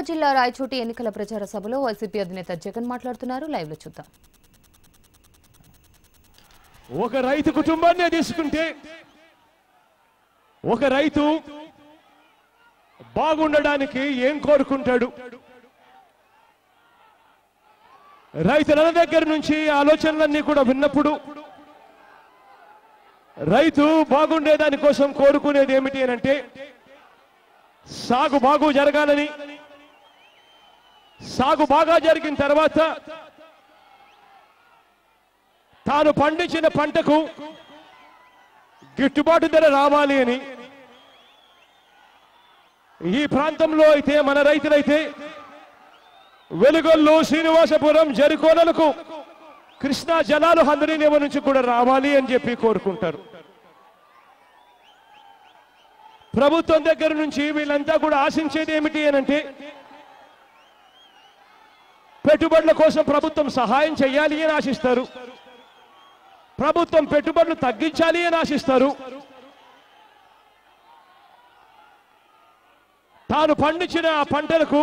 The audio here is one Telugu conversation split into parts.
నిజామాబాద్ జిల్లా రాయచోటి ఎన్నికల ప్రచార సభలో వైసీపీ అధినేత జగన్ మాట్లాడుతున్నారు. లైవ్ లో చూద్దాం. ఒక రైతు కుటుంబాన్ని తీసుకుంటే ఒక రైతు బాగుండడానికి ఏం కోరుకుంటాడు? రైతుల దగ్గర నుంచి ఆలోచనలన్నీ కూడా విన్నప్పుడు రైతు బాగుండే దానికోసం కోరుకునేది ఏమిటి అంటే సాగు బాగు జరగాలని, సాగు బాగా జరిగిన తర్వాత తాను పండించిన పంటకు గిట్టుబాటు ధర రావాలి అని. ఈ ప్రాంతంలో అయితే మన రైతులైతే వెలుగొల్లు, శ్రీనివాసపురం, జరికోనలకు కృష్ణా జలాలు హంద్రీనేవ నుంచి కూడా రావాలి అని చెప్పి కోరుకుంటారు. ప్రభుత్వం దగ్గర నుంచి వీళ్ళంతా కూడా ఆశించేది ఏమిటి అనంటే పెట్టుబడుల కోసం ప్రభుత్వం సహాయం చేయాలి అని ఆశిస్తారు. ప్రభుత్వం పెట్టుబడులు తగ్గించాలి అని ఆశిస్తారు. తాను పండించిన ఆ పంటలకు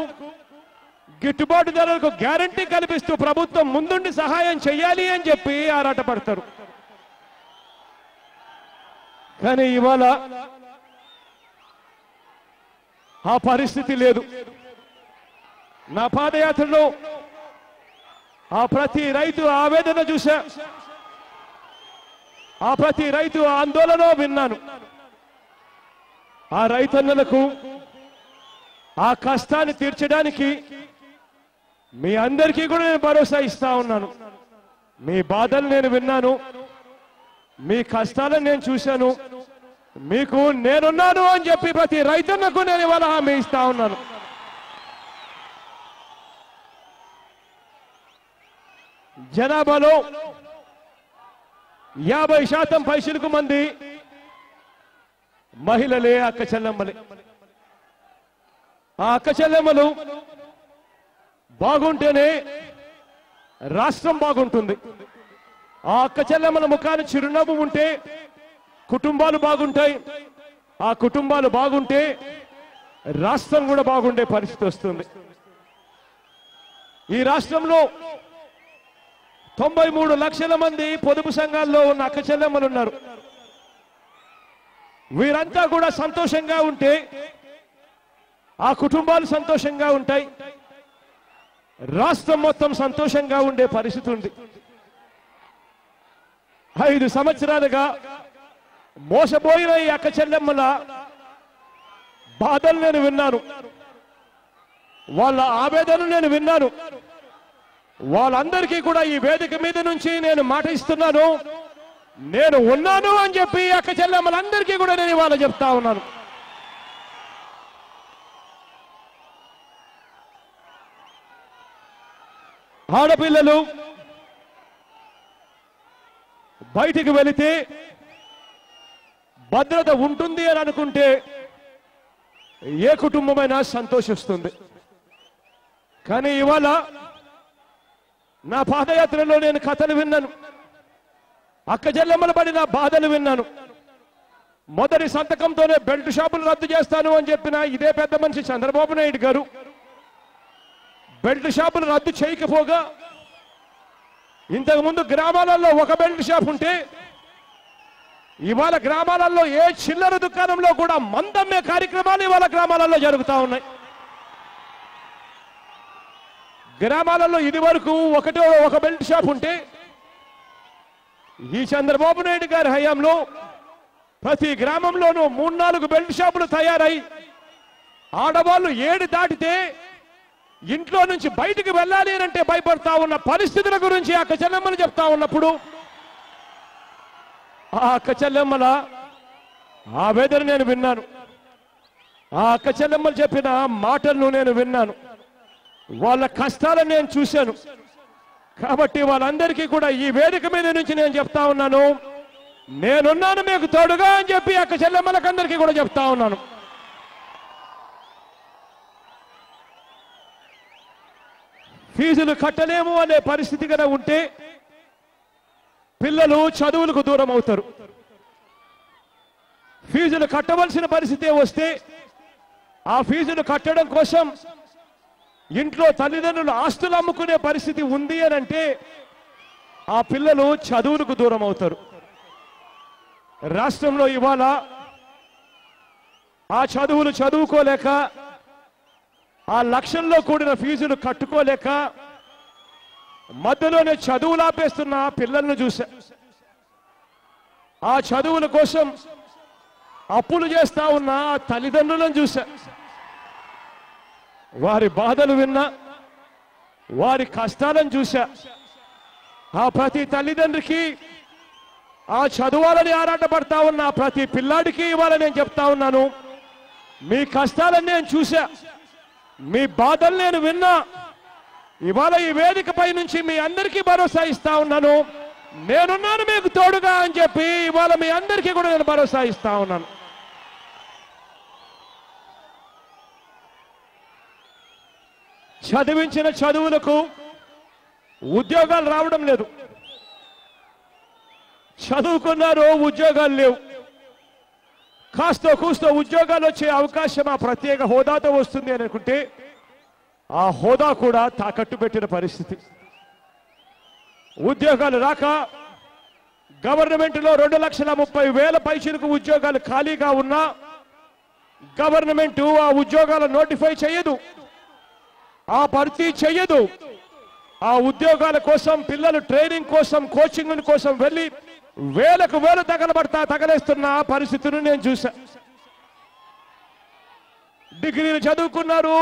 గిట్టుబాటు ధరలకు గ్యారంటీ కల్పిస్తూ ప్రభుత్వం ముందుండి సహాయం చేయాలి అని చెప్పి ఆరాటపడతారు. కానీ ఇవాళ ఆ పరిస్థితి లేదు. నా పాదయాత్రలో ఆ ప్రతి రైతు ఆవేదన చూశా, ఆ ప్రతి రైతు ఆందోళన విన్నాను. ఆ రైతన్నలకు ఆ కష్టాన్ని తీర్చడానికి మీ అందరికీ కూడా నేను భరోసా ఇస్తా ఉన్నాను. మీ బాధలు నేను విన్నాను, మీ కష్టాలను నేను చూశాను. మీకు నేనున్నాను అని చెప్పి ప్రతి రైతన్నకు నేను ఇవాళ హామీ ఇస్తా ఉన్నాను. జనాభాలో 50% పైసలకు మంది మహిళలే, అక్క చెల్లెమ్మలే. ఆ అక్క చెల్లెమ్మలు బాగుంటేనే రాష్ట్రం బాగుంటుంది. ఆ అక్క చెల్లెమ్మల ముఖాన్ని చిరునవ్వు ఉంటే కుటుంబాలు బాగుంటాయి. ఆ కుటుంబాలు బాగుంటే రాష్ట్రం కూడా బాగుండే పరిస్థితి వస్తుంది. ఈ రాష్ట్రంలో 93 లక్షల మంది పొదుపు సంఘాల్లో ఉన్న అక్క చెల్లెమ్మలు ఉన్నారు. వీరంతా కూడా సంతోషంగా ఉంటే ఆ కుటుంబాలు సంతోషంగా ఉంటాయి, రాష్ట్రం మొత్తం సంతోషంగా ఉండే పరిస్థితి ఉంది. 5 సంవత్సరాలుగా మోసపోయిన ఈ అక్క చెల్లెమ్మల బాధలు నేను విన్నాను, వాళ్ళ ఆవేదనలు నేను విన్నాను. వాళ్ళందరికీ కూడా ఈ వేదిక మీద నుంచి నేను మాట ఇస్తున్నాను, నేను ఉన్నాను అని చెప్పి అక్క చెల్లెమ్మలందరికీ కూడా నేను ఇవాళ చెప్తా ఉన్నాను. ఆడపిల్లలు బయటికి వెళితే భద్రత ఉంటుంది అని అనుకుంటే ఏ కుటుంబమైనా సంతోషిస్తుంది. కానీ ఇవాళ నా పాదయాత్రలో నేను కథలు విన్నాను, అక్క చెల్లెమ్మల పడిన బాధలు విన్నాను. మొదటి సంతకంతోనే బెల్ట్ షాపులు రద్దు చేస్తాను అని చెప్పిన ఇదే పెద్ద మనిషి చంద్రబాబు నాయుడు గారు బెల్ట్ షాపులు రద్దు చేయకపోగా ఇంతకుముందు గ్రామాలలో ఒక బెల్ట్ షాప్ ఉంటే ఇవాళ గ్రామాలలో ఏ చిల్లర దుకాణంలో కూడా మందమ్మే కార్యక్రమాలు ఇవాళ గ్రామాలలో జరుగుతూ ఉన్నాయి. గ్రామాలలో ఇది వరకు ఒక బెల్ట్ షాప్ ఉంటే ఈ చంద్రబాబు నాయుడు గారి హయాంలో ప్రతి గ్రామంలోనూ 3-4 బెల్ట్ షాపులు తయారై ఆడవాళ్ళు 7 దాటితే ఇంట్లో నుంచి బయటికి వెళ్ళాలి అంటే భయపడతా ఉన్న పరిస్థితుల గురించి అక్క చెల్లెమ్మలు చెప్తా ఉన్నప్పుడు ఆ అక్క చెల్లెమ్మల ఆవేదన నేను విన్నాను, ఆ అక్క చెల్లెమ్మలు చెప్పిన మాటలను నేను విన్నాను, వాళ్ళ కష్టాలను నేను చూశాను. కాబట్టి వాళ్ళందరికీ కూడా ఈ వేదిక మీద నుంచి నేను చెప్తా ఉన్నాను, నేనున్నాను మీకు తోడుగా అని చెప్పి అక్క చెల్లెమ్మలకందరికీ కూడా చెప్తా ఉన్నాను. ఫీజులు కట్టలేము అనే పరిస్థితి కనుక ఉంటే పిల్లలు చదువులకు దూరం అవుతారు. ఫీజులు కట్టవలసిన పరిస్థితి వస్తే ఆ ఫీజులు కట్టడం కోసం ఇంట్లో తల్లిదండ్రులు ఆస్తులు అమ్ముకునే పరిస్థితి ఉంది అని అంటే ఆ పిల్లలు చదువులకు దూరం అవుతారు. రాష్ట్రంలో ఇవాళ ఆ చదువులు చదువుకోలేక, ఆ లక్షల్లో కూడిన ఫీజులు కట్టుకోలేక మధ్యలోనే చదువులు ఆపేస్తున్న పిల్లలను చూశా. ఆ చదువుల కోసం అప్పులు చేస్తా ఉన్న తల్లిదండ్రులను చూశా. వారి బాధలు విన్నా, వారి కష్టాలను చూశా. ఆ ప్రతి తల్లిదండ్రికి, ఆ చదువాలని ఆరాటపడతా ఉన్న ప్రతి పిల్లాడికి ఇవాళ నేను చెప్తా ఉన్నాను, మీ కష్టాలను నేను చూశా, మీ బాధలు నేను విన్నా. ఇవాళ ఈ వేదికపై నుంచి మీ అందరికీ భరోసా ఇస్తా ఉన్నాను, నేనున్నాను మీకు తోడుగా అని చెప్పి ఇవాళ మీ అందరికీ కూడా నేను భరోసా ఇస్తా ఉన్నాను. చదివించిన చదువులకు ఉద్యోగాలు రావడం లేదు, చదువుకున్నారు ఉద్యోగాలు లేవు. కాస్తో కూస్తో ఉద్యోగాలు వచ్చే అవకాశం ఆ ప్రత్యేక హోదాతో వస్తుంది అని అనుకుంటే ఆ హోదా కూడా తాకట్టు పెట్టిన పరిస్థితి. ఉద్యోగాలు రాక గవర్నమెంట్లో 2,30,000 పైచిలకు ఉద్యోగాలు ఖాళీగా ఉన్నా గవర్నమెంట్ ఆ ఉద్యోగాలు నోటిఫై చేయదు, ఆ భర్తీ చేయదు. ఆ ఉద్యోగాల కోసం పిల్లలు ట్రైనింగ్ కోసం, కోచింగ్ కోసం వెళ్ళి వేలకు వేలు తగలేస్తున్న పరిస్థితిని నేను చూశా. డిగ్రీలు చదువుకున్నారు,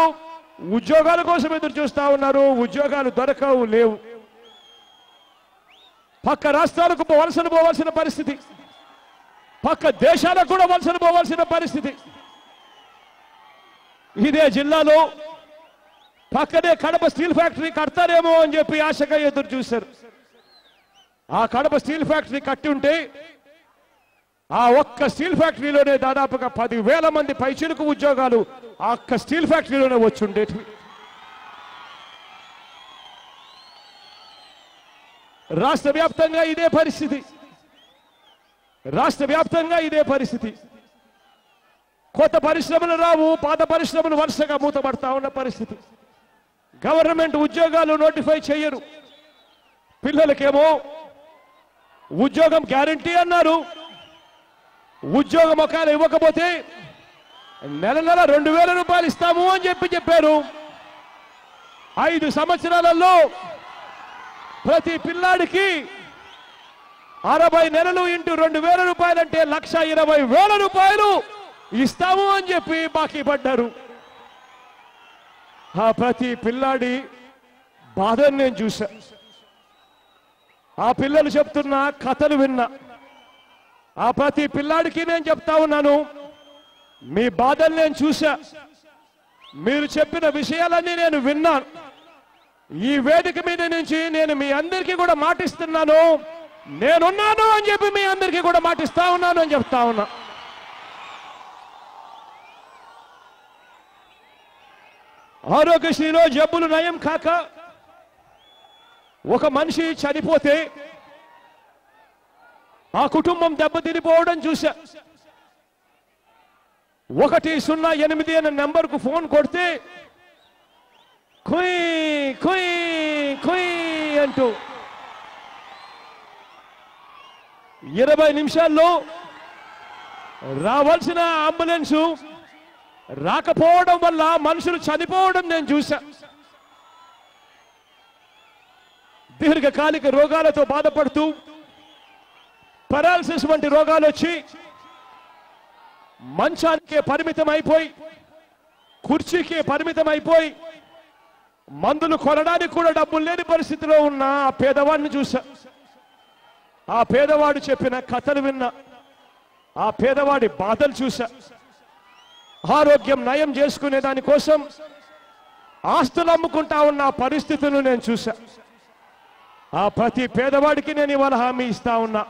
ఉద్యోగాల కోసం ఎదురు చూస్తా ఉన్నారు, ఉద్యోగాలు దొరకవు, లేవు. పక్క రాష్ట్రాలకు వలసలు పోవాల్సిన పరిస్థితి, పక్క దేశాలకు కూడా వలసలు పోవాల్సిన పరిస్థితి. ఇదే జిల్లాలో పక్కనే కడప స్టీల్ ఫ్యాక్టరీ కడతారేమో అని చెప్పి ఆశగా ఎదురు చూశారు. ఆ కడప స్టీల్ ఫ్యాక్టరీ కట్టి ఉంటే ఆ ఒక్క స్టీల్ ఫ్యాక్టరీలోనే దాదాపుగా 10,000 మంది పైచిలకు ఉద్యోగాలు ఆ ఒక్క స్టీల్ ఫ్యాక్టరీలోనే వచ్చి ఉండేటివి. రాష్ట్ర వ్యాప్తంగా ఇదే పరిస్థితి, రాష్ట్ర వ్యాప్తంగా ఇదే పరిస్థితి. కొత్త పరిశ్రమలు రావు, పాత పరిశ్రమలు వరుసగా మూతపడతా ఉన్న పరిస్థితి. గవర్నమెంట్ ఉద్యోగాలు నోటిఫై చేయరు. పిల్లలకేమో ఉద్యోగం గ్యారంటీ అన్నారు, ఉద్యోగం ఒకవేళ ఇవ్వకపోతే నెల 2,000 రూపాయలు ఇస్తాము అని చెప్పారు. 5 సంవత్సరాలలో ప్రతి పిల్లాడికి 60 నెలలు ఇంటూ 2,000 రూపాయలు అంటే 1,20,000 రూపాయలు ఇస్తాము అని చెప్పి బాకీ పడ్డారు. ఆ ప్రతి పిల్లాడి బాధను నేను చూశా, ఆ పిల్లలు చెప్తున్న కథలు విన్నా. ఆ ప్రతి పిల్లాడికి నేను చెప్తా ఉన్నాను, మీ బాధలు నేను చూశా, మీరు చెప్పిన విషయాలన్నీ నేను విన్నాను. ఈ వేదిక మీద నుంచి నేను మీ అందరికీ కూడా మాటిస్తున్నాను, నేనున్నాను అని చెప్పి మీ అందరికీ కూడా మాటిస్తా ఉన్నాను అని చెప్తా ఉన్నా. ఆరోగ్యశ్రీలో జబ్బులు నయం కాక ఒక మనిషి చనిపోతే ఆ కుటుంబం దెబ్బతినిపోవడం చూశా. 108 అనే నెంబర్కు ఫోన్ కొడితే కుయ్ కుయ్ కుయ్ అంటూ 20 నిమిషాల్లో రావాల్సిన అంబులెన్సు రాకపోవడం వల్ల మనుషులు చనిపోవడం నేను చూశా. దీర్ఘకాలిక రోగాలతో బాధపడుతూ పారాలిసిస్ వంటి రోగాలు వచ్చి మంచానికే పరిమితం అయిపోయి, కుర్చీకే పరిమితం అయిపోయి, మందులు కొనడానికి కూడా డబ్బులు లేని పరిస్థితిలో ఉన్న ఆ పేదవాడిని చూశా. ఆ పేదవాడు చెప్పిన కథలు విన్నా, ఆ పేదవాడి బాధలు చూశా. ఆరోగ్యం నయం చేసుకునే దానికోసం ఆస్తులు అమ్ముకుంటా ఉన్న పరిస్థితులను నేను చూశా. ఆ ప్రతి పేదవాడికి నేను ఇవాళ హామీ ఇస్తా ఉన్నా,